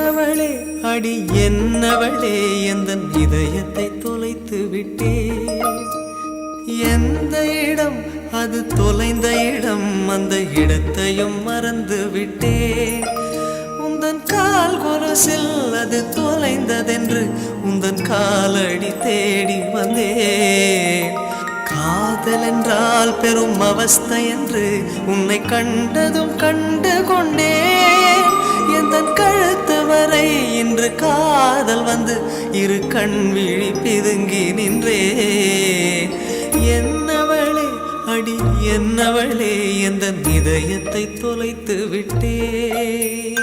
என்னவளே அடி என்னவளே எந்தன் இதயத்தை தொலைத்து விட்டே எந்த இடம் அது தொலைந்த இடம் அந்த இடத்தையும் மறந்து விட்டேன் உந்தன் கால் கொலுசில் அது தொலைந்ததென்று உந்தன் காலடி தேடி வந்தேன் காதல் என்றால் பெரும் அவஸ்தை என்று உன்னை கண்டதும் கண்டு கொண்டேன் எந்தன் கழுத்து வரை இன்று காதல் வந்து இரு கண் விழி பிதுங்கி நின்றேன் என்னவளே அடி என்னவளே எந்தன் இதயத்தை தொலைத்து விட்டேன்